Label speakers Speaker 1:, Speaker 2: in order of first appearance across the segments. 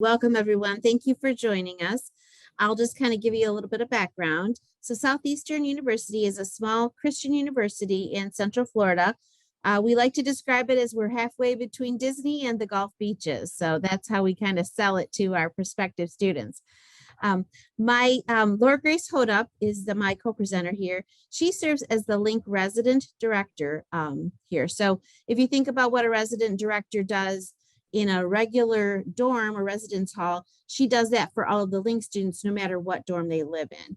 Speaker 1: Welcome, everyone. Thank you for joining us. I'll just kind of give you a little bit of background. So Southeastern University is a small Christian university in Central Florida. We like to describe it as we're halfway between Disney and the Gulf beaches. So that's how we kind of sell it to our prospective students. Laura Grace Hodup is my co-presenter here. She serves as the Link resident director here. So if you think about what a resident director does in a regular dorm or residence hall, she does that for all of the Link students, no matter what dorm they live in.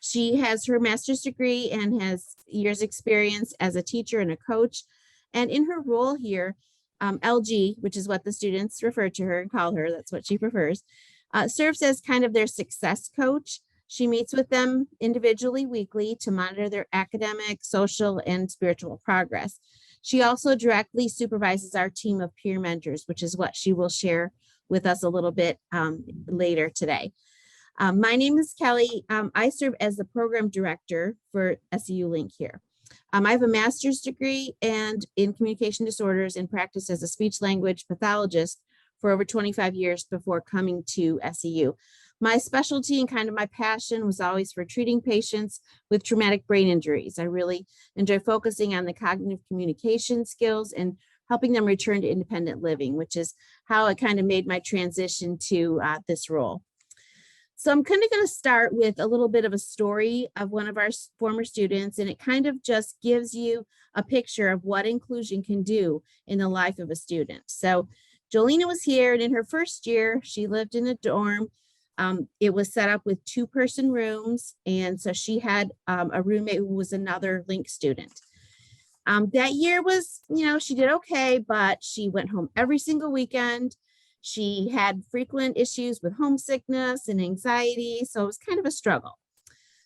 Speaker 1: She has her master's degree and has years experience as a teacher and a coach. And in her role here, LG, which is what the students refer to her and call her, that's what she prefers, serves as kind of their success coach. She meets with them individually weekly to monitor their academic, social, and spiritual progress. She also directly supervises our team of peer mentors, which is what she will share with us a little bit later today. My name is Kelly. I serve as the program director for SEU Link here. I have a master's degree and in communication disorders and practice as a speech language pathologist for over 25 years before coming to SEU. My specialty and kind of my passion was always for treating patients with traumatic brain injuries. I really enjoy focusing on the cognitive communication skills and helping them return to independent living, which is how I kind of made my transition to this role. So I'm kind of going to start with a little bit of a story of one of our former students, and it kind of just gives you a picture of what inclusion can do in the life of a student. So Jolena was here, and in her first year, she lived in a dorm. It was set up with 2-person rooms, and so she had a roommate who was another Link student. That year was, she did okay, but she went home every single weekend. She had frequent issues with homesickness and anxiety, so it was kind of a struggle.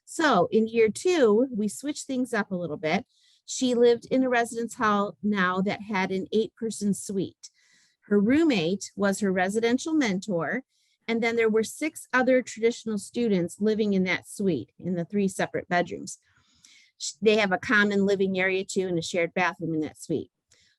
Speaker 1: So in year 2, we switched things up a little bit. She lived in a residence hall now that had an 8-person suite. Her roommate was her residential mentor, and then there were 6 other traditional students living in that suite in the 3 separate bedrooms. They have a common living area too and a shared bathroom in that suite.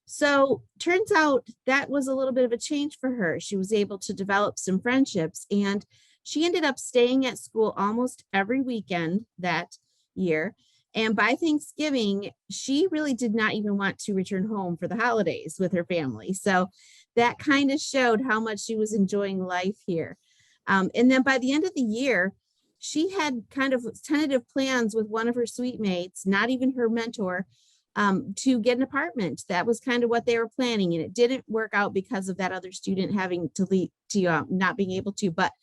Speaker 1: So turns out that was a little bit of a change for her. She was able to develop some friendships, and she ended up staying at school almost every weekend that year. And by Thanksgiving, she really did not even want to return home for the holidays with her family. So that kind of showed how much she was enjoying life here. And then by the end of the year, she had kind of tentative plans with one of her suite mates, not even her mentor, to get an apartment. That was kind of what they were planning. And it didn't work out because of that other student having to leave, to not being able to, but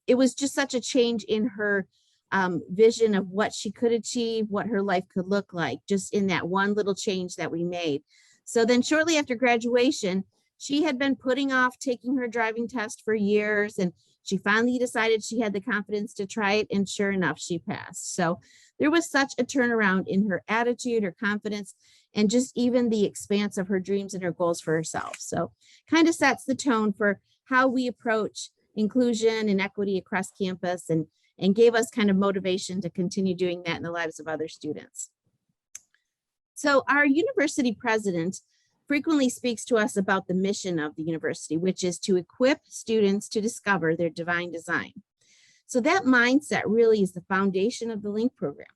Speaker 1: it was just such a change in her vision of what she could achieve, what her life could look like, just in that one little change that we made. So then shortly after graduation, she had been putting off taking her driving test for years, and she finally decided she had the confidence to try it, and sure enough, she passed. So there was such a turnaround in her attitude, her confidence, and just even the expanse of her dreams and her goals for herself. So kind of sets the tone for how we approach inclusion and equity across campus, and gave us kind of motivation to continue doing that in the lives of other students. So our university president frequently speaks to us about the mission of the university, which is to equip students to discover their divine design. So that mindset really is the foundation of the Link program.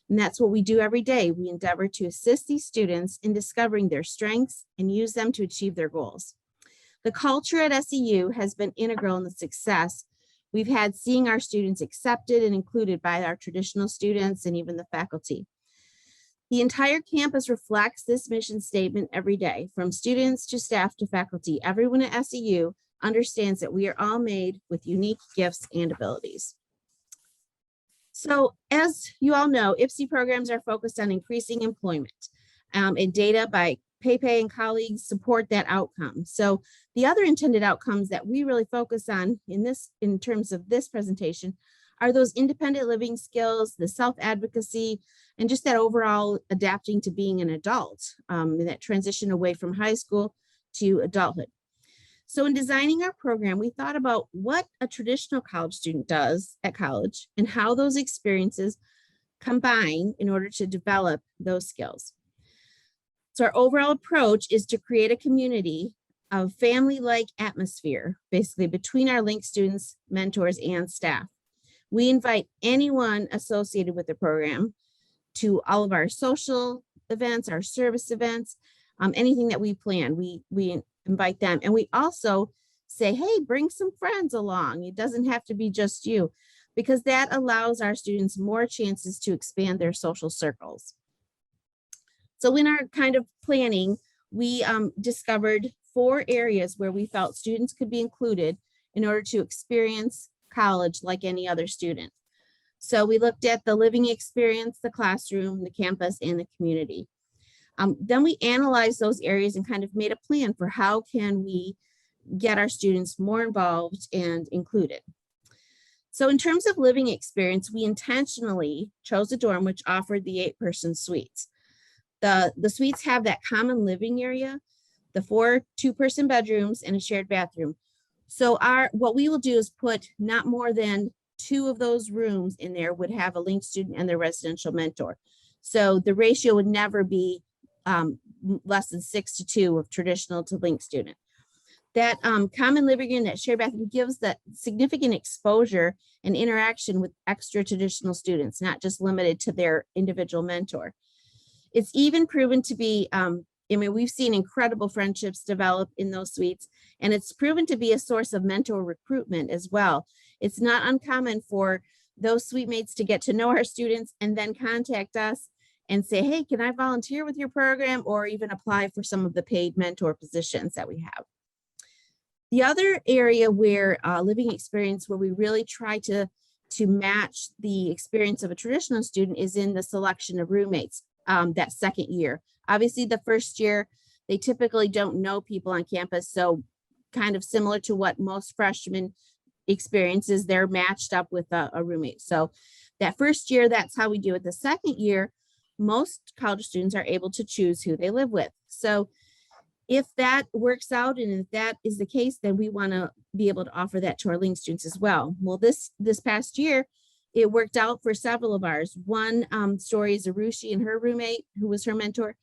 Speaker 1: And that's what we do every day. We endeavor to assist these students in discovering their strengths and use them to achieve their goals. The culture at SEU has been integral in the success we've had, seeing our students accepted and included by our traditional students and even the faculty. The entire campus reflects this mission statement every day, from students to staff to faculty. Everyone at SEU understands that we are all made with unique gifts and abilities. So as you all know, IPSE programs are focused on increasing employment, and data by PayPay and colleagues support that outcome. So the other intended outcomes that we really focus on in terms of this presentation are those independent living skills, the self-advocacy, and just that overall adapting to being an adult, and that transition away from high school to adulthood. So in designing our program, we thought about what a traditional college student does at college and how those experiences combine in order to develop those skills. So our overall approach is to create a community a family-like atmosphere, basically between our LINK students, mentors, and staff. We invite anyone associated with the program to all of our social events, our service events, anything that we plan, we invite them. And we also say, hey, bring some friends along. It doesn't have to be just you, because that allows our students more chances to expand their social circles. So in our kind of planning, we discovered 4 areas where we felt students could be included in order to experience college like any other student. So we looked at the living experience, the classroom, the campus, and the community. Then we analyzed those areas and kind of made a plan for how can we get our students more involved and included. So in terms of living experience, we intentionally chose a dorm which offered the 8-person suites. The suites have that common living area, the 4 2-person bedrooms, and a shared bathroom. So what we will do is put not more than 2 of those rooms in there would have a LINK student and their residential mentor. So the ratio would never be less than 6-to-2 of traditional to LINK student. That common living room, that shared bathroom, gives that significant exposure and interaction with extra traditional students, not just limited to their individual mentor. It's even proven to be, we've seen incredible friendships develop in those suites, and it's proven to be a source of mentor recruitment as well. It's not uncommon for those suite mates to get to know our students and then contact us and say, hey, can I volunteer with your program, or even apply for some of the paid mentor positions that we have. The other area where living experience, where we really try to match the experience of a traditional student, is in the selection of roommates that second year. Obviously, the first year, they typically don't know people on campus. So kind of similar to what most freshmen experiences, they're matched up with a roommate. So that first year, that's how we do it. The second year, most college students are able to choose who they live with. So if that works out, and if that is the case, then we want to be able to offer that to our LINK students as well. Well, this past year, it worked out for several of ours. One story is Arushi and her roommate, who was her mentor.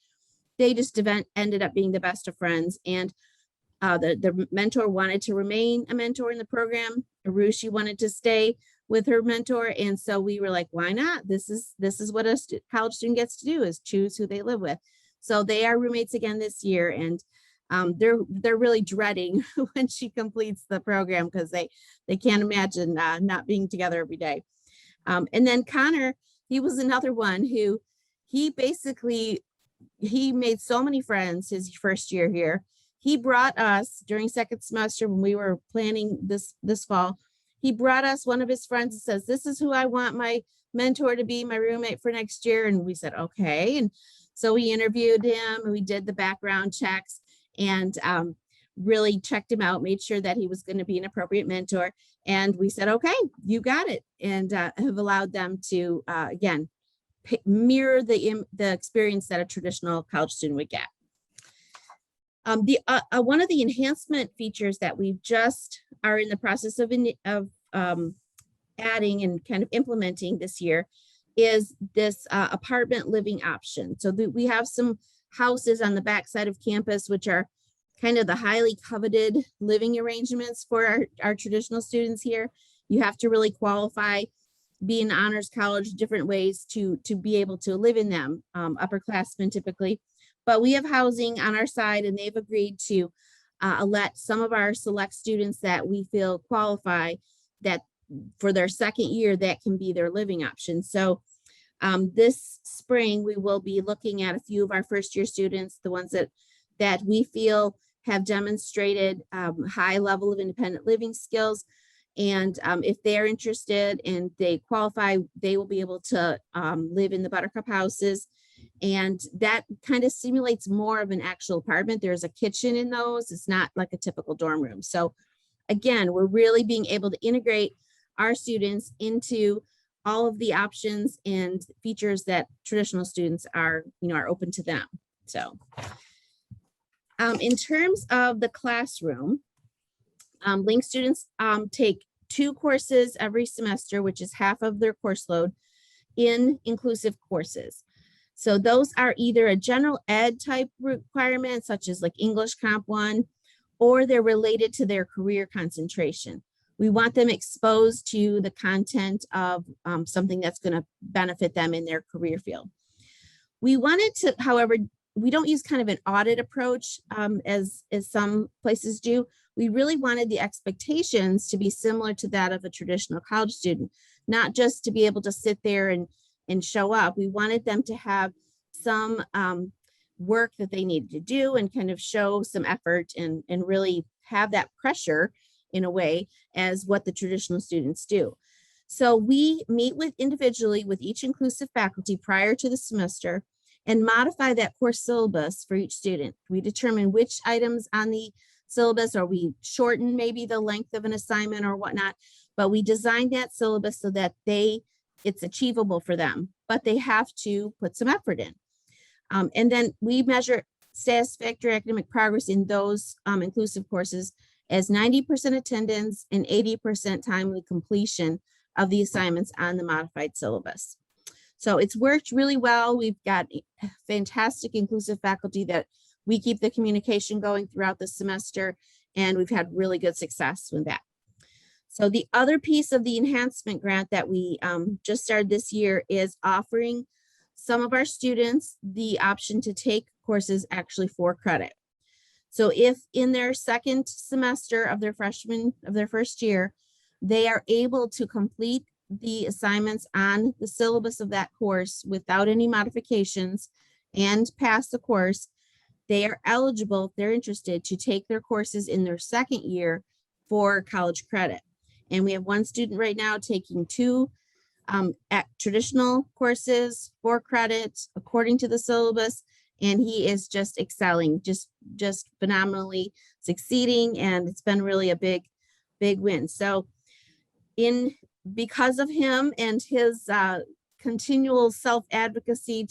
Speaker 1: They just ended up being the best of friends. And the mentor wanted to remain a mentor in the program. Arushi wanted to stay with her mentor. And so we were like, why not? This is what a college student gets to do, is choose who they live with. So they are roommates again this year, and they're really dreading when she completes the program, because they can't imagine not being together every day. And then Connor, he was another one who he made so many friends his first year here. He brought us during second semester when we were planning this fall. He brought us one of his friends and says, this is who I want my mentor to be, my roommate for next year. And we said, okay. And so we interviewed him, and we did the background checks, and really checked him out, made sure that he was going to be an appropriate mentor. And we said, okay, you got it. And have allowed them to, again, mirror the experience that a traditional college student would get. One of the enhancement features that we just are in the process of adding and kind of implementing this year is this apartment living option. So we have some houses on the backside of campus, which are kind of the highly coveted living arrangements for our traditional students here. You have to really qualify, be in honors college, different ways to be able to live in them, upperclassmen typically. But we have housing on our side, and they've agreed to let some of our select students that we feel qualify, that for their second year, that can be their living option. So this spring, we will be looking at a few of our first year students, the ones that we feel have demonstrated high level of independent living skills. And if they're interested and they qualify, they will be able to live in the Buttercup houses. And that kind of simulates more of an actual apartment. There's a kitchen in those. It's not like a typical dorm room. So again, we're really being able to integrate our students into all of the options and features that traditional students are open to them. So in terms of the classroom, LINK students take 2 courses every semester, which is half of their course load, in inclusive courses. So those are either a general ed type requirement, such as like English Comp 1, or they're related to their career concentration. We want them exposed to the content of something that's going to benefit them in their career field. We wanted to, however, we don't use kind of an audit approach as some places do. We really wanted the expectations to be similar to that of a traditional college student, not just to be able to sit there and show up. We wanted them to have some work that they needed to do and kind of show some effort and really have that pressure in a way as what the traditional students do. So we meet with individually with each inclusive faculty prior to the semester and modify that course syllabus for each student. We determine which items on the syllabus, or we shorten maybe the length of an assignment or whatnot, but we design that syllabus so that it's achievable for them, but they have to put some effort in. And then we measure satisfactory academic progress in those inclusive courses as 90% attendance and 80% timely completion of the assignments on the modified syllabus. So it's worked really well. We've got fantastic inclusive faculty that we keep the communication going throughout the semester, and we've had really good success with that. So the other piece of the enhancement grant that we just started this year is offering some of our students the option to take courses actually for credit. So if in their second semester of their first year, they are able to complete the assignments on the syllabus of that course without any modifications and pass the course, they are eligible, if they're interested, to take their courses in their second year for college credit. And we have one student right now taking two traditional courses for credit according to the syllabus, and he is just excelling, just phenomenally succeeding, and it's been really a big win. So because of him and his continual self-advocacy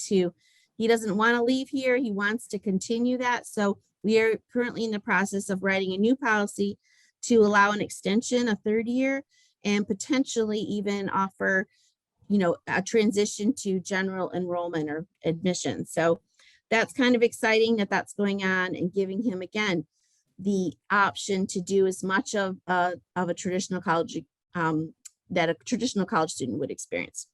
Speaker 1: he doesn't want to leave here, he wants to continue that. So we are currently in the process of writing a new policy to allow an extension, a third year, and potentially even offer, a transition to general enrollment or admission. So that's kind of exciting that that's going on and giving him, again, the option to do as much of a traditional college that a traditional college student would experience.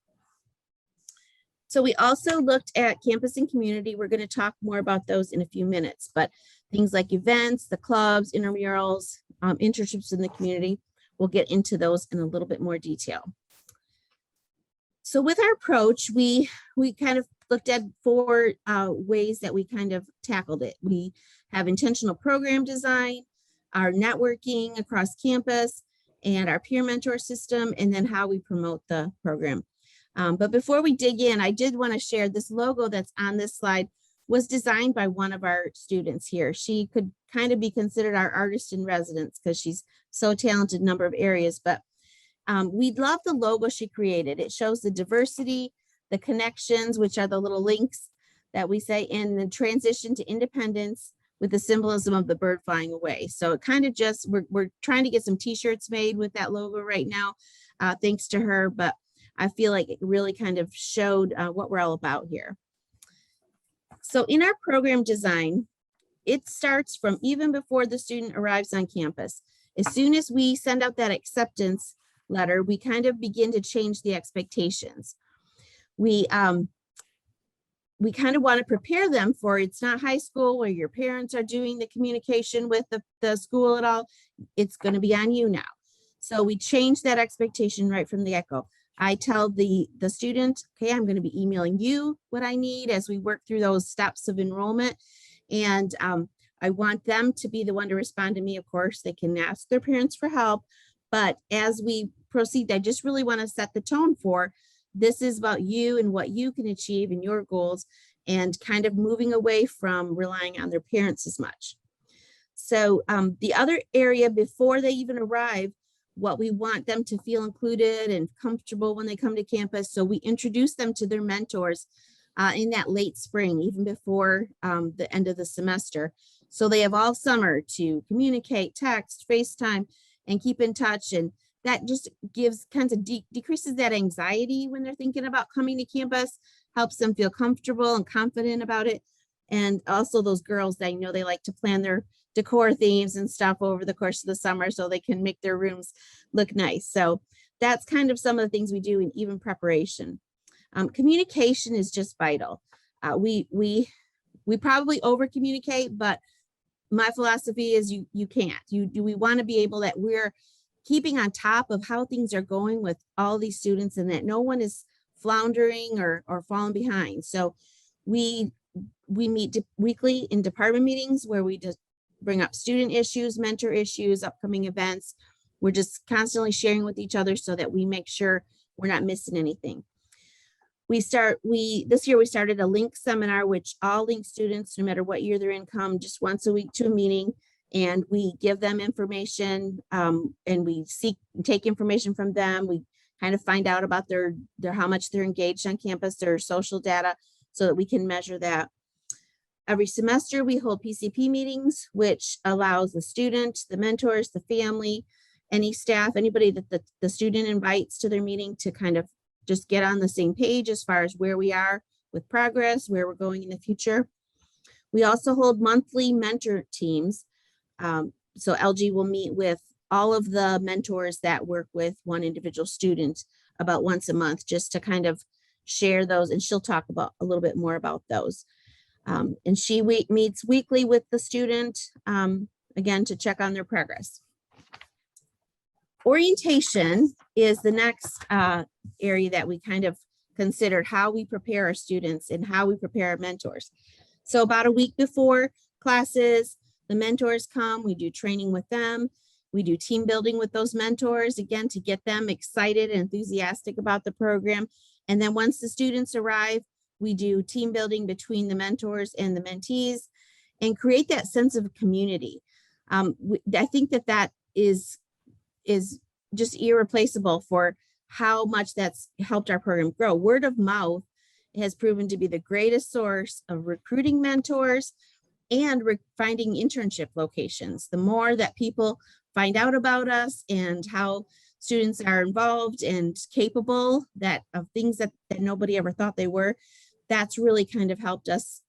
Speaker 1: So we also looked at campus and community. We're going to talk more about those in a few minutes, but things like events, the clubs, intramurals, internships in the community, we'll get into those in a little bit more detail. So with our approach, we kind of looked at 4 ways that we kind of tackled it. We have intentional program design, our networking across campus, and our peer mentor system, and then how we promote the program. But before we dig in, I did want to share this logo that's on this slide was designed by one of our students here. She could kind of be considered our artist in residence because she's so talented in a number of areas, but we love the logo she created. It shows the diversity, the connections, which are the little links that we say, in the transition to independence with the symbolism of the bird flying away. So it kind of just, we're trying to get some t-shirts made with that logo right now, thanks to her, but I feel like it really kind of showed what we're all about here. So in our program design, it starts from even before the student arrives on campus. As soon as we send out that acceptance letter, we kind of begin to change the expectations. We kind of want to prepare them for, it's not high school where your parents are doing the communication with the school at all. It's going to be on you now. So we change that expectation right from the get-go. I tell the student, okay, I'm going to be emailing you what I need as we work through those steps of enrollment. And I want them to be the one to respond to me. Of course, they can ask their parents for help. But as we proceed, I just really want to set the tone for, this is about you and what you can achieve and your goals, and kind of moving away from relying on their parents as much. So the other area before they even arrive, what we want them to feel included and comfortable when they come to campus. So we introduce them to their mentors in that late spring, even before the end of the semester. So they have all summer to communicate, text, FaceTime, and keep in touch. And that just gives kinds of decreases that anxiety when they're thinking about coming to campus, helps them feel comfortable and confident about it. And also those girls, they know they like to plan their decor themes and stuff over the course of the summer so they can make their rooms look nice. So that's kind of some of the things we do in even preparation. Communication is just vital. We probably over communicate, but my philosophy is you can't. We want to be able that we're keeping on top of how things are going with all these students and that no one is floundering or falling behind. So we meet weekly in department meetings where we just bring up student issues, mentor issues, upcoming events. We're just constantly sharing with each other so that we make sure we're not missing anything. This year we started a LINK seminar, which all LINK students, no matter what year they're in, come just once a week to a meeting, and we give them information, and we take information from them. We kind of find out about their how much they're engaged on campus, their social data, so that we can measure that. Every semester we hold PCP meetings, which allows the student, the mentors, the family, any staff, anybody that the student invites to their meeting to kind of just get on the same page as far as where we are with progress, where we're going in the future. We also hold monthly mentor teams. So LG will meet with all of the mentors that work with one individual student about once a month, just to kind of share those, and she'll talk about a little bit more about those. And she meets weekly with the student, again, to check on their progress. Orientation is the next area that we kind of considered, how we prepare our students and how we prepare our mentors. So about a week before classes, the mentors come, we do training with them. We do team building with those mentors, again, to get them excited and enthusiastic about the program. And then once the students arrive, we do team building between the mentors and the mentees and create that sense of community. I think that is just irreplaceable for how much that's helped our program grow. Word of mouth has proven to be the greatest source of recruiting mentors and finding internship locations. The more that people find out about us and how students are involved and capable of things that nobody ever thought they were, that's really kind of helped us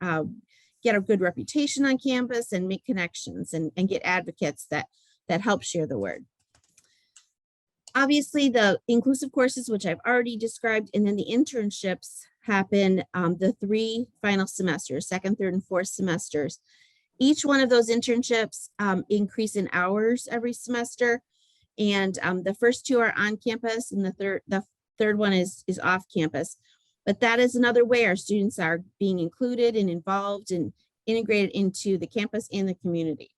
Speaker 1: get a good reputation on campus and make connections and get advocates that help share the word. Obviously, the inclusive courses, which I've already described, and then the internships happen the 3 final semesters, second, third, and fourth semesters. Each one of those internships increase in hours every semester. And the first 2 are on campus and the third one is off campus. But that is another way our students are being included and involved and integrated into the campus and the community.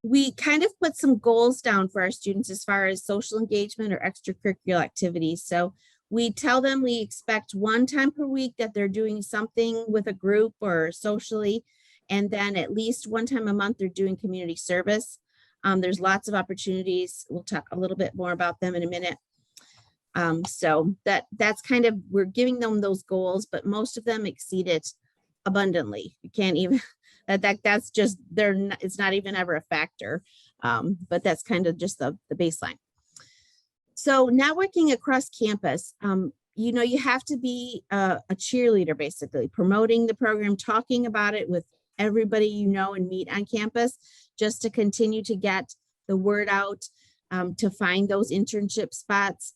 Speaker 1: We kind of put some goals down for our students as far as social engagement or extracurricular activities. So we tell them we expect 1 time per week that they're doing something with a group or socially, and then at least 1 time a month they're doing community service. There's lots of opportunities. We'll talk a little bit more about them in a minute. So that's kind of, we're giving them those goals, but most of them exceed it abundantly. You can't even, that's just, it's not even ever a factor, but that's kind of just the baseline. So networking across campus, you have to be a cheerleader, basically, promoting the program, talking about it with everybody you know and meet on campus, just to continue to get the word out, to find those internship spots.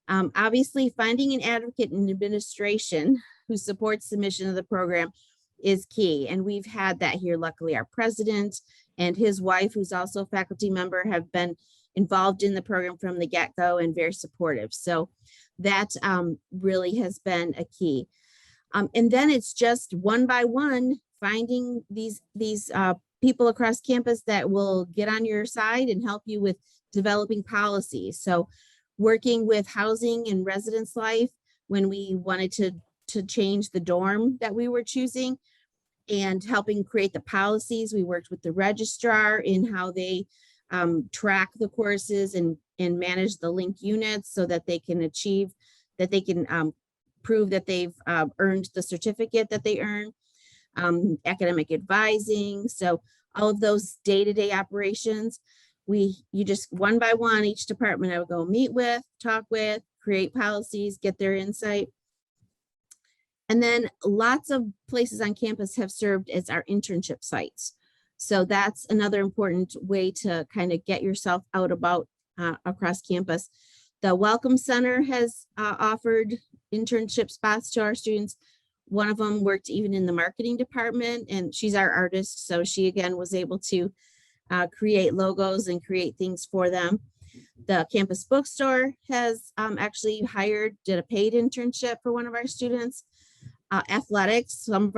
Speaker 1: Obviously, finding an advocate in administration who supports the mission of the program is key. And we've had that here. Luckily, our president and his wife, who's also a faculty member, have been involved in the program from the get-go and very supportive. So that really has been a key. And then it's just one by one, finding these people across campus that will get on your side and help you with developing policies. So working with housing and residence life when we wanted to change the dorm that we were choosing, and helping create the policies. We worked with the registrar in how they track the courses and manage the LINK units so that they can achieve, that they can prove that they've earned the certificate that they earn, academic advising. So all of those day-to-day operations, you just one by one, each department I would go meet with, talk with, create policies, get their insight. And then lots of places on campus have served as our internship sites. So that's another important way to kind of get yourself out about across campus. The Welcome Center has offered internship spots to our students. One of them worked even in the marketing department, and she's our artist. So she again was able to create logos and create things for them. The campus bookstore has actually did a paid internship for one of our students. Athletics, some of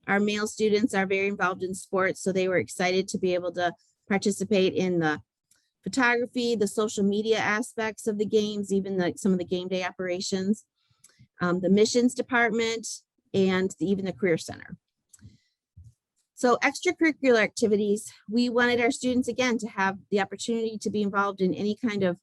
Speaker 1: our male students are very involved in sports, so they were excited to be able to participate in the photography, the social media aspects of the games, even some of the game day operations, the missions department, and even the career center. So extracurricular activities, we wanted our students again to have the opportunity to be involved in any kind of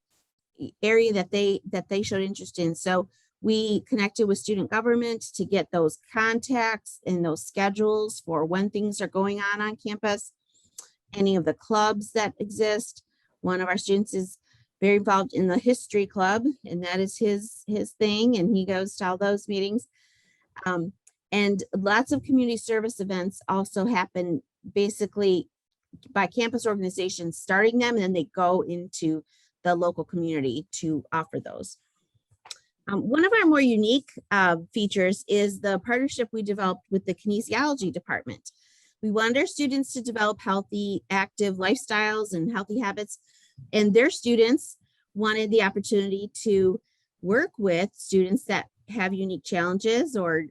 Speaker 1: area that they showed interest in. So we connected with student government to get those contacts and those schedules for when things are going on campus, any of the clubs that exist. One of our students is very involved in the history club, and that is his thing, and he goes to all those meetings. And lots of community service events also happen basically by campus organizations starting them, and then they go into the local community to offer those. One of our more unique features is the partnership we developed with the kinesiology department. We wanted our students to develop healthy, active lifestyles and healthy habits, and their students wanted the opportunity to work with students that have unique challenges or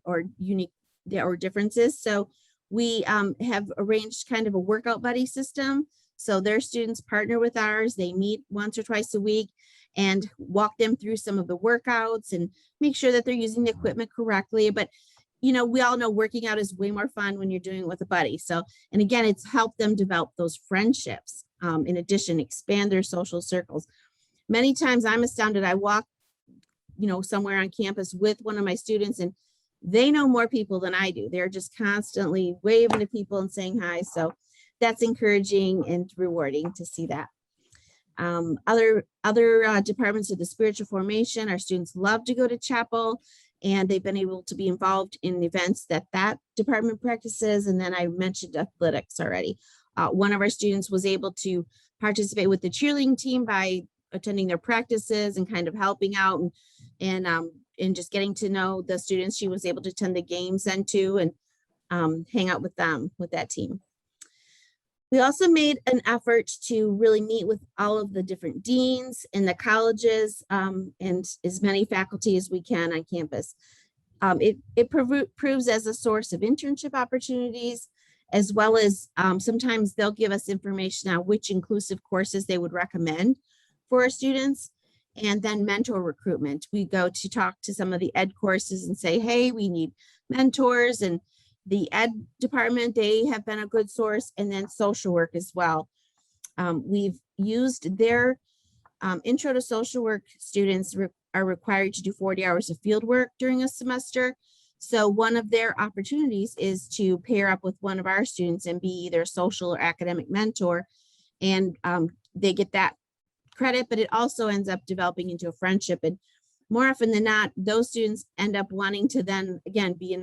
Speaker 1: differences. So we have arranged kind of a workout buddy system. So their students partner with ours. They meet once or twice a week and walk them through some of the workouts and make sure that they're using the equipment correctly. But, you know, we all know working out is way more fun when you're doing it with a buddy. So, and again, it's helped them develop those friendships. In addition, expand their social circles. Many times I'm astounded. I walk, you know, somewhere on campus with one of my students and they know more people than I do. They're just constantly waving to people and saying hi. So that's encouraging and rewarding to see that. Other departments of the spiritual formation, our students love to go to chapel, and they've been able to be involved in events that department practices. And then I mentioned athletics already. One of our students was able to participate with the cheerleading team by attending their practices and kind of helping out and just getting to know the students. She was able to attend the games then too and hang out with them, with that team. We also made an effort to really meet with all of the different deans in the colleges and as many faculty as we can on campus. It proves as a source of internship opportunities, as well as sometimes they'll give us information on which inclusive courses they would recommend for our students. And then mentor recruitment. We go to talk to some of the ed courses and say, hey, we need mentors, and the ed department, they have been a good source, and then social work as well. We've used their intro to social work students are required to do 40 hours of field work during a semester. So one of their opportunities is to pair up with one of our students and be either social or academic mentor, and they get that credit, but it also ends up developing into a friendship. And more often than not, those students end up wanting to then again be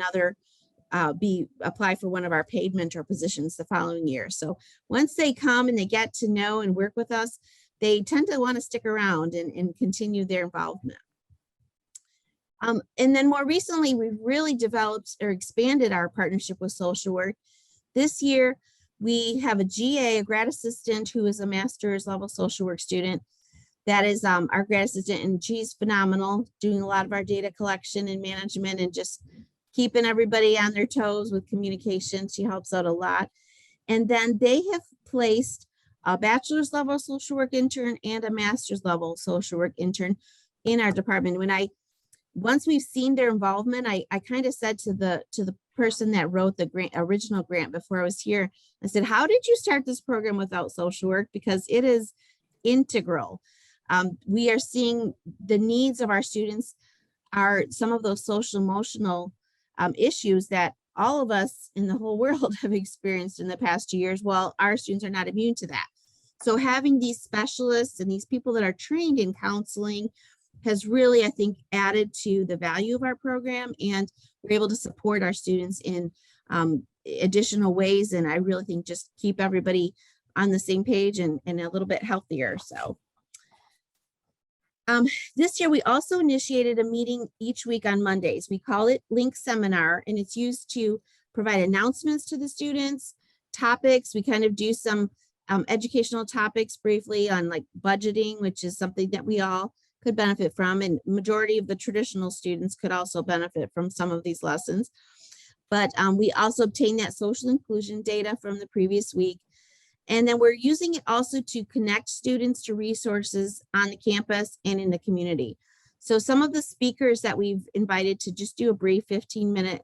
Speaker 1: apply for one of our paid mentor positions the following year. So once they come and they get to know and work with us, they tend to want to stick around and continue their involvement. And then more recently, we've really developed or expanded our partnership with social work. This year, we have a GA, a grad assistant, who is a master's level social work student. That is our grad assistant, and she's phenomenal, doing a lot of our data collection and management and just keeping everybody on their toes with communication. She helps out a lot. And then they have placed a bachelor's level social work intern and a master's level social work intern in our department. Once we've seen their involvement, I kind of said to the person that wrote the original grant before I was here, I said, how did you start this program without social work? Because it is integral. We are seeing the needs of our students are some of those social emotional issues that all of us in the whole world have experienced in the past 2 years. Well, our students are not immune to that. So having these specialists and these people that are trained in counseling has really, I think, added to the value of our program, and we're able to support our students in additional ways. And I really think just keep everybody on the same page and a little bit healthier. So this year, we also initiated a meeting each week on Mondays. We call it Link Seminar, and it's used to provide announcements to the students, topics. We kind of do some educational topics briefly on like budgeting, which is something that we all could benefit from. And majority of the traditional students could also benefit from some of these lessons. But we also obtain that social inclusion data from the previous week. And then we're using it also to connect students to resources on the campus and in the community. So some of the speakers that we've invited to just do a brief 15-minute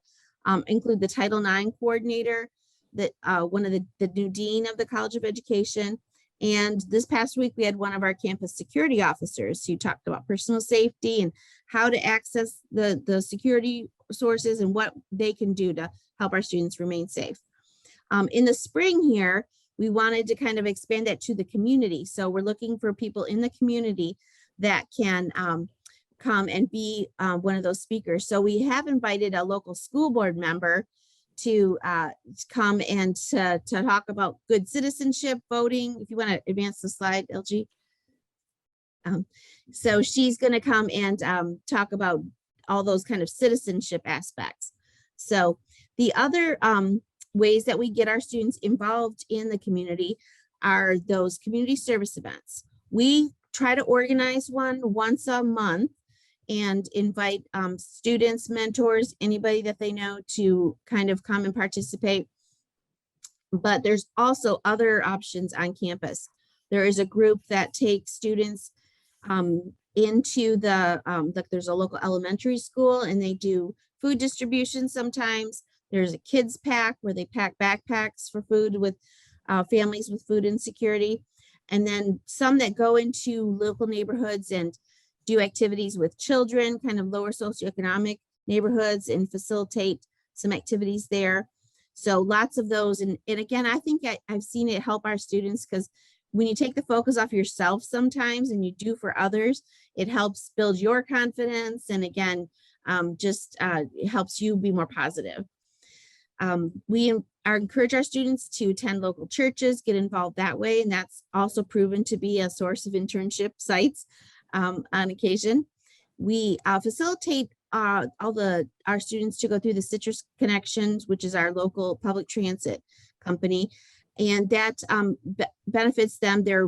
Speaker 1: include the Title IX coordinator, that one of the new dean of the College of Education. And this past week, we had one of our campus security officers who talked about personal safety and how to access the security sources and what they can do to help our students remain safe. In the spring here, we wanted to kind of expand that to the community. So we're looking for people in the community that can come and be one of those speakers. So we have invited a local school board member to come and to talk about good citizenship, voting. If you want to advance the slide, LG. So she's going to come and talk about all those kind of citizenship aspects. So the other ways that we get our students involved in the community are those community service events. We try to organize one once a month and invite students, mentors, anybody that they know to kind of come and participate. But there's also other options on campus. There is a group that takes students into there's a local elementary school and they do food distribution sometimes. There's a kids pack where they pack backpacks for food with families with food insecurity. And then some that go into local neighborhoods and do activities with children, kind of lower socioeconomic neighborhoods, and facilitate some activities there. So lots of those. And again, I think I've seen it help our students because when you take the focus off yourself sometimes and you do for others, it helps build your confidence. And again, it helps you be more positive. We encourage our students to attend local churches, get involved that way. And that's also proven to be a source of internship sites on occasion. We facilitate our students to go through the Citrus Connections, which is our local public transit company. And that benefits them. They're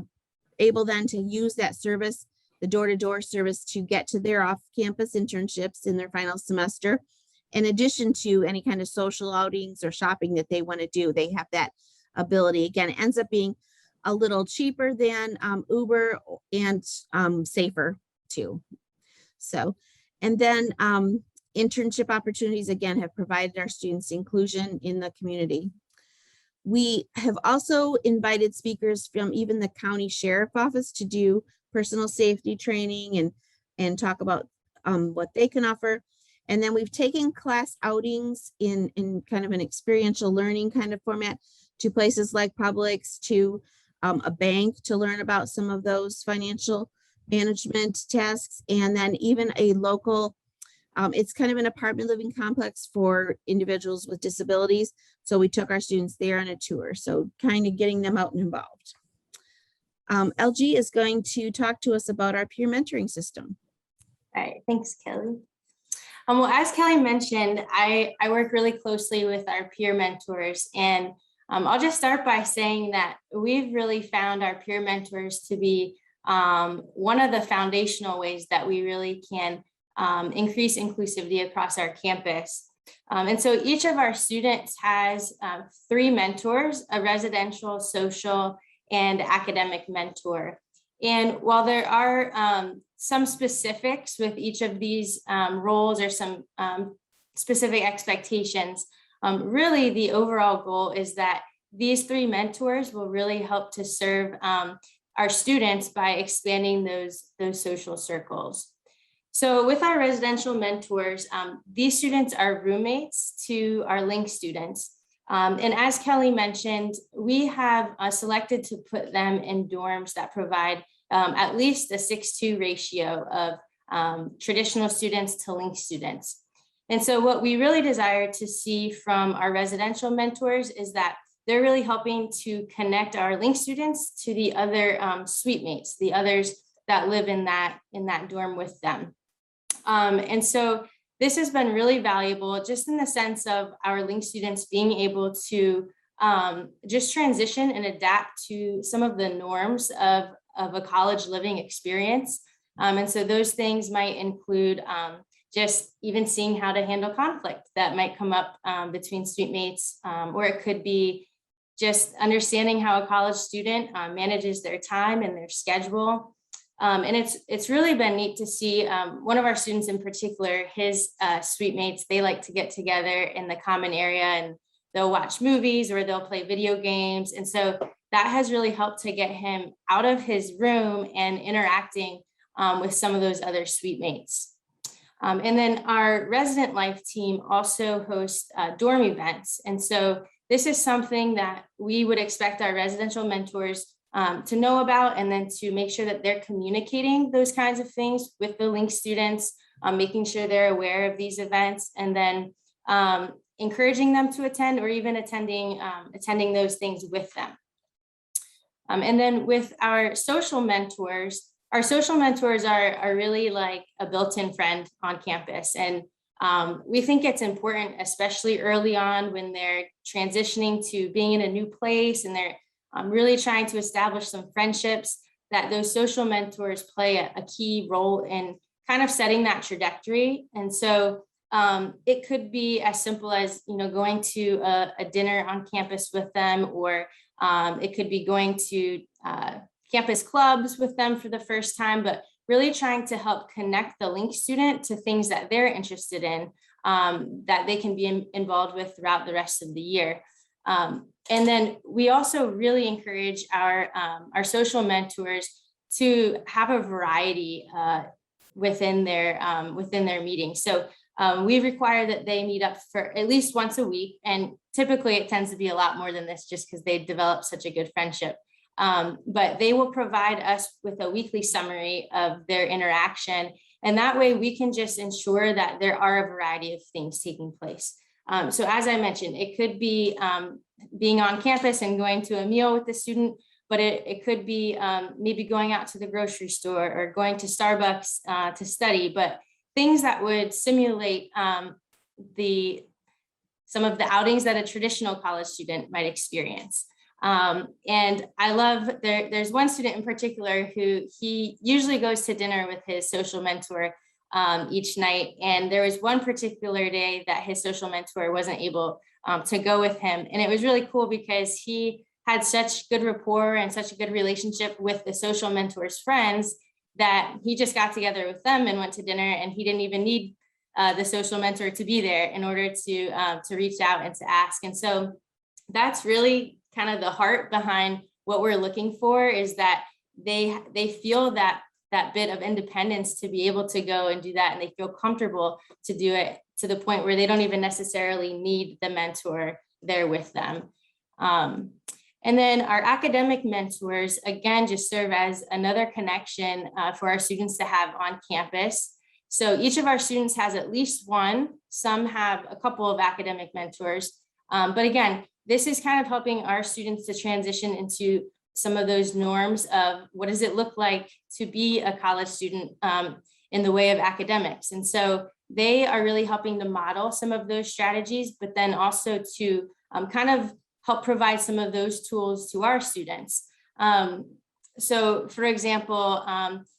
Speaker 1: able then to use that service, the door-to-door service, to get to their off-campus internships in their final semester. In addition to any kind of social outings or shopping that they want to do, they have that ability. Again, it ends up being a little cheaper than Uber and safer too. So, and then internship opportunities, again, have provided our students inclusion in the community. We have also invited speakers from even the county sheriff office to do personal safety training and talk about what they can offer. And then we've taken class outings in kind of an experiential learning kind of format to places like Publix, to a bank to learn about some of those financial management tasks, and then even a local, it's kind of an apartment living complex for individuals with disabilities. So we took our students there on a tour. So kind of getting them out and involved. LG is going to talk to us about our peer mentoring system.
Speaker 2: All right, thanks, Kelly. Well, as Kelly mentioned, I work really closely with our peer mentors, and I'll just start by saying that we've really found our peer mentors to be one of the foundational ways that we really can increase inclusivity across our campus. And so each of our students has 3 mentors: a residential, social, and academic mentor. And while there are some specifics with each of these roles or some specific expectations, really the overall goal is that these 3 mentors will really help to serve our students by expanding those social circles. So with our residential mentors, these students are roommates to our LINK students. And as Kelly mentioned, we have selected to put them in dorms that provide at least a 6:2 ratio of traditional students to LINK students. And so what we really desire to see from our residential mentors is that they're really helping to connect our Link students to the other suite mates, the others that live in that dorm with them. And so this has been really valuable just in the sense of our Link students being able to just transition and adapt to some of the norms of a college living experience. And so those things might include just even seeing how to handle conflict that might come up between suite mates, or it could be just understanding how a college student manages their time and their schedule. And it's really been neat to see one of our students in particular, his suite mates, they like to get together in the common area and they'll watch movies or they'll play video games. And so that has really helped to get him out of his room and interacting with some of those other suite mates. And then our resident life team also hosts dorm events. And so this is something that we would expect our residential mentors to know about, and then to make sure that they're communicating those kinds of things with the Link students, making sure they're aware of these events, and then encouraging them to attend, or even attending those things with them. And then with our social mentors are really like a built-in friend on campus. And we think it's important, especially early on when they're transitioning to being in a new place and they're really trying to establish some friendships, that those social mentors play a key role in kind of setting that trajectory. And so it could be as simple as, going to a dinner on campus with them, or it could be going to campus clubs with them for the first time, but really trying to help connect the Link student to things that they're interested in, that they can be involved with throughout the rest of the year. And then we also really encourage our social mentors to have a variety within their meetings. So we require that they meet up for at least once a week, and typically it tends to be a lot more than this just because they develop such a good friendship. But they will provide us with a weekly summary of their interaction, and that way we can just ensure that there are a variety of things taking place. So as I mentioned, it could be being on campus and going to a meal with the student, but it could be maybe going out to the grocery store or going to Starbucks to study, but things that would simulate some of the outings that a traditional college student might experience. And I love, there's one student in particular who he usually goes to dinner with his social mentor each night. And there was one particular day that his social mentor wasn't able to go with him. And it was really cool because he had such good rapport and such a good relationship with the social mentor's friends that he just got together with them and went to dinner, and he didn't even need the social mentor to be there in order to reach out and to ask. And so that's really kind of the heart behind what we're looking for, is that they feel that bit of independence to be able to go and do that, and they feel comfortable to do it to the point where they don't even necessarily need the mentor there with them. And then our academic mentors, again, just serve as another connection for our students to have on campus. So each of our students has at least one, some have a couple of academic mentors. But again, this is kind of helping our students to transition into some of those norms of what does it look like to be a college student in the way of academics. And so they are really helping to model some of those strategies, but then also to kind of help provide some of those tools to our students. So for example,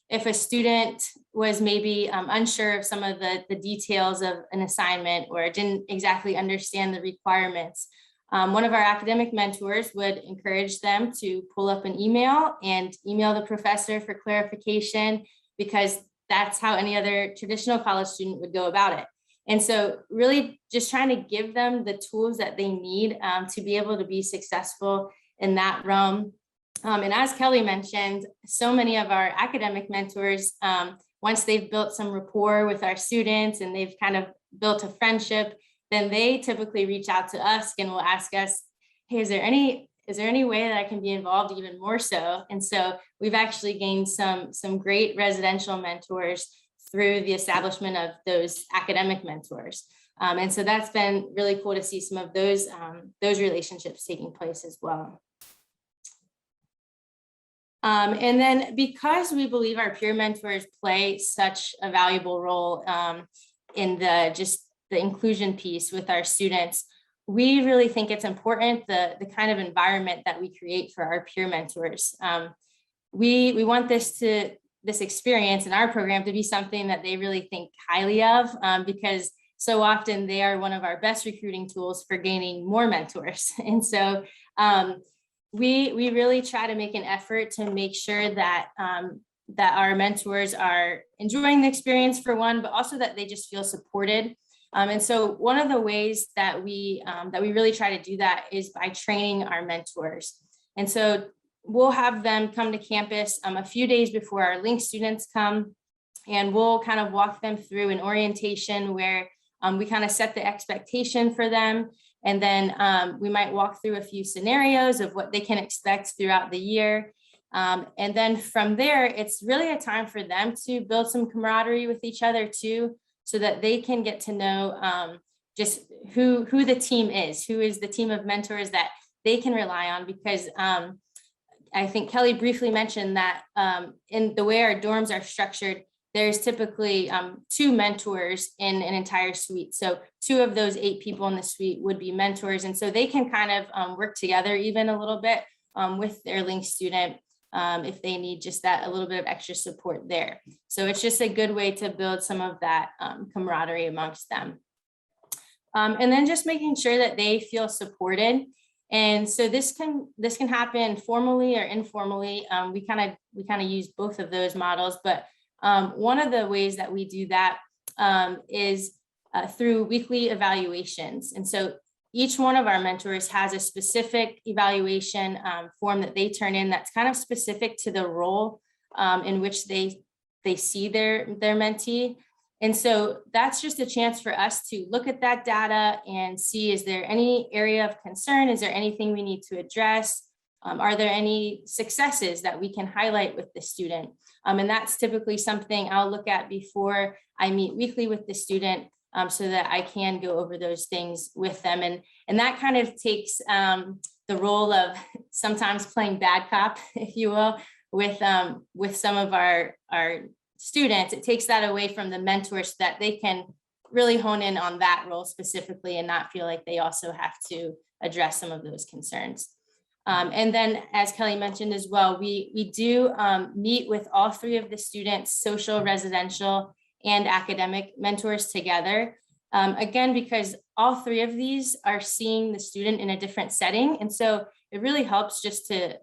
Speaker 2: if a student was maybe unsure of some of the details of an assignment, or didn't exactly understand the requirements, one of our academic mentors would encourage them to pull up an email and email the professor for clarification, because that's how any other traditional college student would go about it. And so really just trying to give them the tools that they need to be able to be successful in that realm. And as Kelly mentioned, so many of our academic mentors, once they've built some rapport with our students and they've kind of built a friendship, then they typically reach out to us and will ask us, hey, is there any way that I can be involved even more so? And so we've actually gained some great residential mentors through the establishment of those academic mentors. And so that's been really cool to see some of those relationships taking place as well. And then because we believe our peer mentors play such a valuable role in the inclusion piece with our students, we really think it's important the kind of environment that we create for our peer mentors. We want this experience in our program to be something that they really think highly of, because so often they are one of our best recruiting tools for gaining more mentors. And so we really try to make an effort to make sure that that our mentors are enjoying the experience, for one, but also that they just feel supported. And so one of the ways that we really try to do that is by training our mentors. And so we'll have them come to campus a few days before our LINC students come, and we'll kind of walk them through an orientation where we kind of set the expectation for them. And then we might walk through a few scenarios of what they can expect throughout the year. And then from there, it's really a time for them to build some camaraderie with each other too, so that they can get to know just who the team is, who is the team of mentors that they can rely on. Because I think Kelly briefly mentioned that in the way our dorms are structured, there's typically 2 mentors in an entire suite. So 2 of those 8 people in the suite would be mentors. And so they can kind of work together even a little bit with their LINC student if they need just that a little bit of extra support there. So it's just a good way to build some of that camaraderie amongst them. And then just making sure that they feel supported. And so this can happen formally or informally. We kind of use both of those models, but one of the ways that we do that is through weekly evaluations. And so each one of our mentors has a specific evaluation form that they turn in that's kind of specific to the role in which they see their mentee. And so that's just a chance for us to look at that data and see, is there any area of concern? Is there anything we need to address? Are there any successes that we can highlight with the student? And that's typically something I'll look at before I meet weekly with the student, so that I can go over those things with them. And that kind of takes the role of sometimes playing bad cop, if you will, with some of our students. It takes that away from the mentors so that they can really hone in on that role specifically and not feel like they also have to address some of those concerns. And then, as Kelly mentioned as well, we do meet with all 3 of the students' social, residential, and academic mentors together. Again, because all 3 of these are seeing the student in a different setting. And so it really helps just to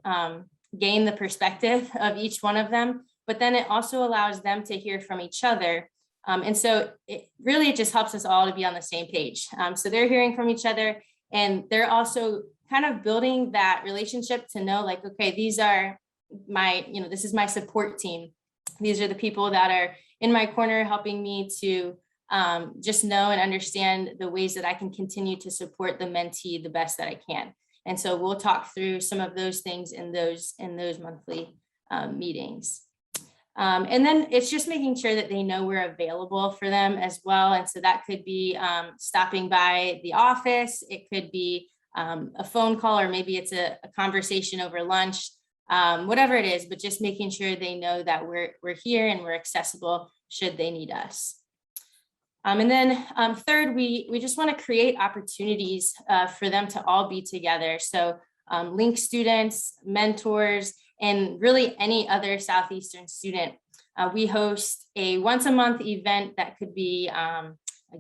Speaker 2: gain the perspective of each one of them, but then it also allows them to hear from each other. And so it just helps us all to be on the same page. So they're hearing from each other, and they're also kind of building that relationship to know, like, okay, these are my, this is my support team. These are the people that are in my corner helping me to just know and understand the ways that I can continue to support the mentee the best that I can. And so we'll talk through some of those things in those monthly meetings. And then it's just making sure that they know we're available for them as well. And so that could be stopping by the office. It could be a phone call, or maybe it's a conversation over lunch, whatever it is, but just making sure they know that we're here and we're accessible should they need us. And then third, we just want to create opportunities for them to all be together. So LINC students, mentors, and really any other Southeastern student. We host a once-a-month event that could be a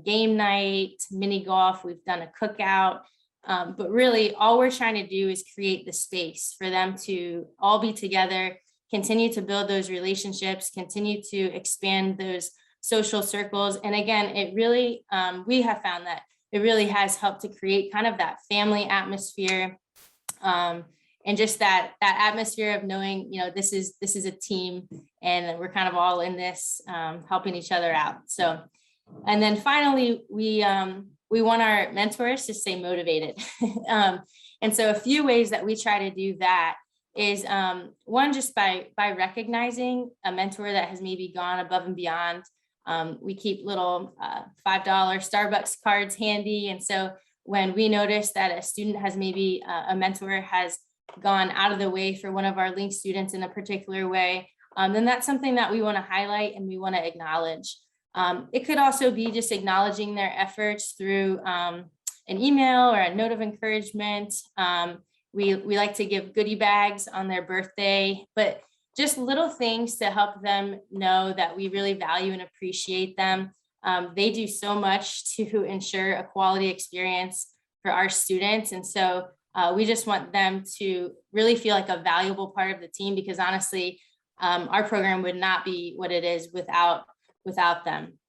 Speaker 2: game night, mini golf. We've done a cookout. But really, all we're trying to do is create the space for them to all be together, continue to build those relationships, continue to expand those social circles. And again, it really, we have found that it really has helped to create kind of that family atmosphere, and just that atmosphere of knowing, this is a team, and we're kind of all in this, helping each other out. So, and then finally, we want our mentors to stay motivated. And so a few ways that we try to do that is one, just by recognizing a mentor that has maybe gone above and beyond We keep little $5 Starbucks cards handy. And so when we notice that a student has maybe a mentor has gone out of the way for one of our link students in a particular way, then that's something that we want to highlight and we want to acknowledge. It could also be just acknowledging their efforts through an email or a note of encouragement. We like to give goodie bags on their birthday, but just little things to help them know that we really value and appreciate them. They do so much to ensure a quality experience for our students. And so we just want them to really feel like a valuable part of the team, because honestly, our program would not be what it is without them.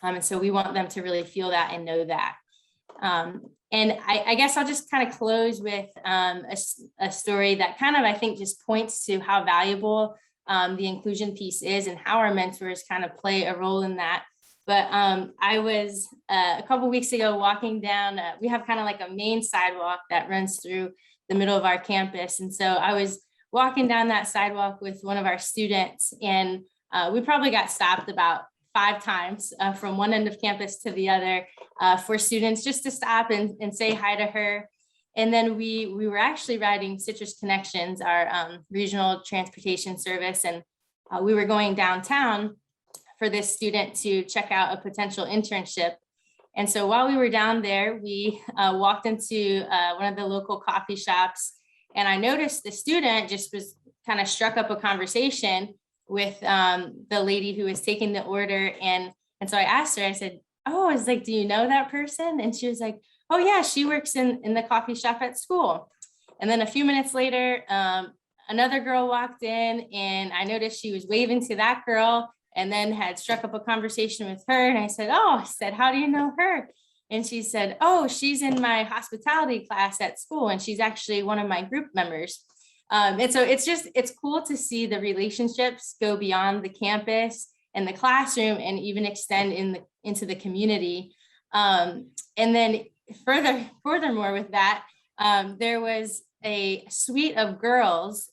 Speaker 2: And so we want them to really feel that and know that. And I guess I'll just kind of close with a story that kind of, I think, just points to how valuable the inclusion piece is and how our mentors kind of play a role in that. But I was a couple weeks ago walking down, we have kind of like a main sidewalk that runs through the middle of our campus. And so I was walking down that sidewalk with one of our students, and we probably got stopped about 5 times from one end of campus to the other for students just to stop and say hi to her. And then we were actually riding Citrus Connections, our regional transportation service, and we were going downtown for this student to check out a potential internship. And so while we were down there, we walked into one of the local coffee shops, and I noticed the student just was kind of struck up a conversation with the lady who was taking the order. And so I asked her, I said, oh, I was like, do you know that person? And she was like, oh yeah, she works in the coffee shop at school. And then a few minutes later, another girl walked in, and I noticed she was waving to that girl and then had struck up a conversation with her. And I said, how do you know her? And she said, oh, she's in my hospitality class at school, and she's actually one of my group members. And so it's cool to see the relationships go beyond the campus and the classroom and even extend into the community. And then furthermore with that, there was a suite of girls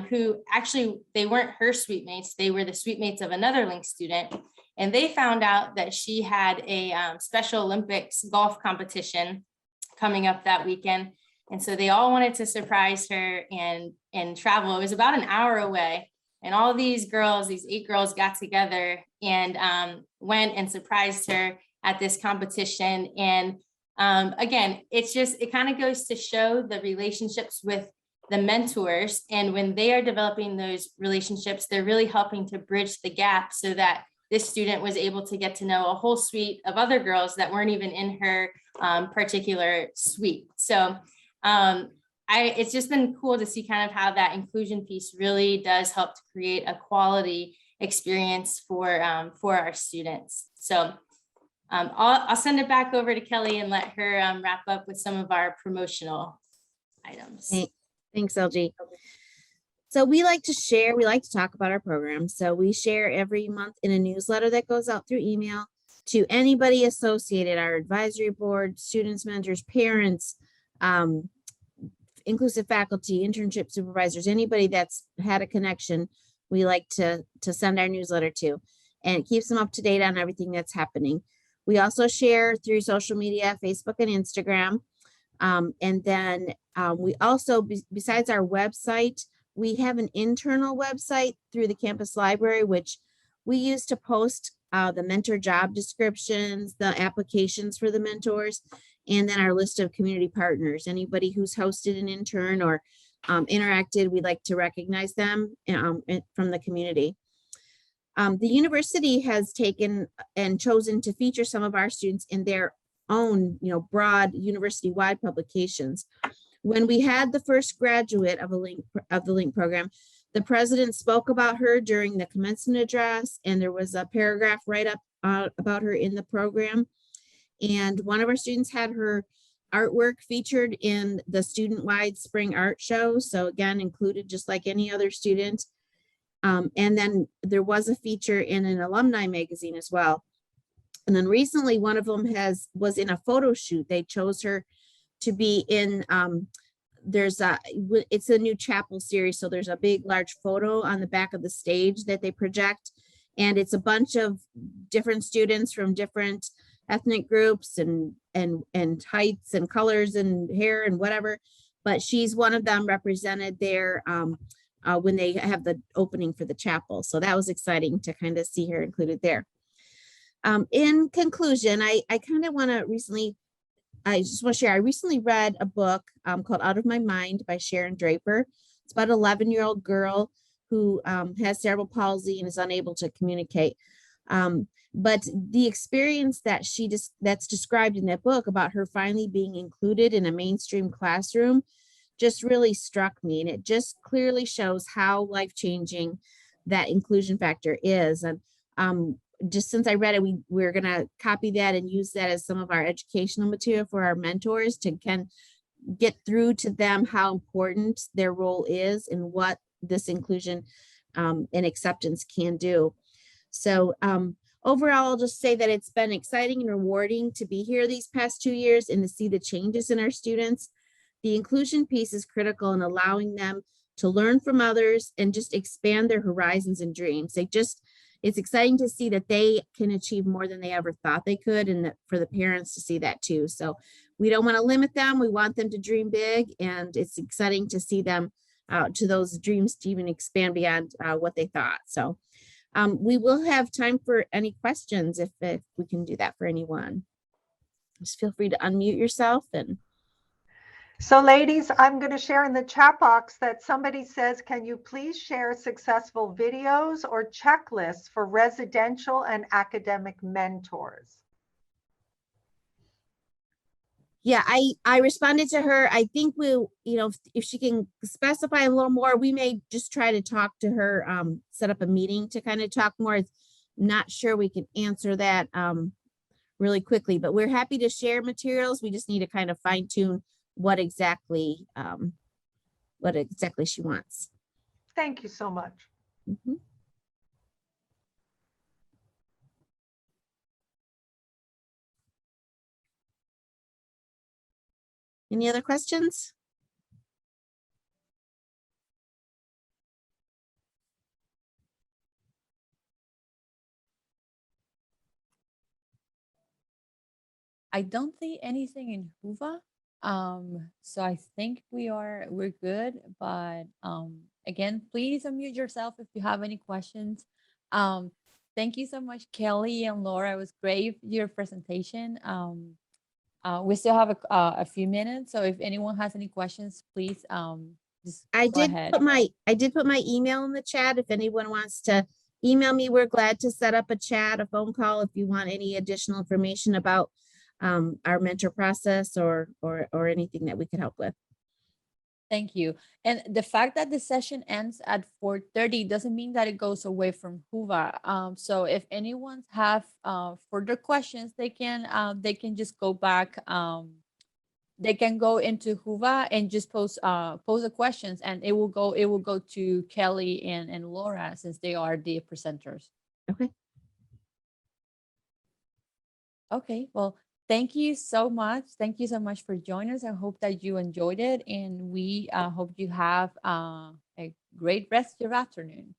Speaker 2: who actually, they weren't her suite mates, they were the suite mates of another Link student. And they found out that she had a Special Olympics golf competition coming up that weekend. And so they all wanted to surprise her and travel. It was about an hour away. And all these girls, these 8 girls, got together and went and surprised her at this competition. And again, it kind of goes to show the relationships with the mentors. And when they are developing those relationships, they're really helping to bridge the gap so that this student was able to get to know a whole suite of other girls that weren't even in her particular suite. So it's just been cool to see kind of how that inclusion piece really does help to create a quality experience for our students. So I'll send it back over to Kelly and let her wrap up with some of our promotional items.
Speaker 1: Thanks, LG. So we like to talk about our program. So we share every month in a newsletter that goes out through email to anybody associated, our advisory board, students, mentors, parents, inclusive faculty, internship supervisors, anybody that's had a connection, we like to send our newsletter to, and it keeps them up to date on everything that's happening. We also share through social media, Facebook and Instagram. And then we also, besides our website, we have an internal website through the campus library, which we use to post the mentor job descriptions, the applications for the mentors, and then our list of community partners. Anybody who's hosted an intern or interacted, we'd like to recognize them from the community. The university has taken and chosen to feature some of our students in their own, broad university-wide publications. When we had the first graduate of the LINK program, the president spoke about her during the commencement address, and there was a paragraph right up about her in the program. And one of our students had her artwork featured in the student-wide spring art show. So again, included just like any other student. And then there was a feature in an alumni magazine as well. And then recently, one of them was in a photo shoot. They chose her to be in, it's a new chapel series. So there's a big, large photo on the back of the stage that they project. And it's a bunch of different students from different ethnic groups and heights and colors and hair and whatever. But she's one of them represented there when they have the opening for the chapel. So that was exciting to kind of see her included there. In conclusion, I kind of want to I just want to share, I recently read a book called Out of My Mind by Sharon Draper. It's about an 11-year-old girl who has cerebral palsy and is unable to communicate. But the experience that that's described in that book about her finally being included in a mainstream classroom just really struck me. And it just clearly shows how life-changing that inclusion factor is. And just since I read it, we're going to copy that and use that as some of our educational material for our mentors to get through to them how important their role is and what this inclusion and acceptance can do. So overall, I'll just say that it's been exciting and rewarding to be here these past 2 years and to see the changes in our students. The inclusion piece is critical in allowing them to learn from others and just expand their horizons and dreams. It's exciting to see that they can achieve more than they ever thought they could, and for the parents to see that too. So we don't want to limit them. We want them to dream big, and it's exciting to see them to those dreams to even expand beyond what they thought. So we will have time for any questions if we can do that for anyone. Just feel free to unmute yourself.
Speaker 3: So ladies, I'm going to share in the chat box that somebody says, can you please share successful videos or checklists for residential and academic mentors?
Speaker 1: Yeah, I responded to her. I think if she can specify a little more, we may just try to talk to her, set up a meeting to kind of talk more. I'm not sure we can answer that really quickly, but we're happy to share materials. We just need to kind of fine tune what exactly she wants.
Speaker 3: Thank you so much.
Speaker 1: Mm-hmm. Any other questions?
Speaker 4: I don't see anything in Whova. So I think we're good. But again, please unmute yourself if you have any questions. Thank you so much, Kelly and Laura. It was great, your presentation. We still have a few minutes, so if anyone has any questions, please just go ahead.
Speaker 1: I did put my email in the chat. If anyone wants to email me, we're glad to set up a chat, a phone call if you want any additional information about our mentor process or anything that we could help with.
Speaker 4: Thank you. And the fact that the session ends at 4:30 doesn't mean that it goes away from Whova. So if anyone have further questions, they can just go back. They can go into Whova and just pose the questions, and it will go to Kelly and Laura, since they are the presenters.
Speaker 1: Okay.
Speaker 4: Okay. Well, thank you so much. Thank you so much for joining us. I hope that you enjoyed it, and we hope you have a great rest of your afternoon.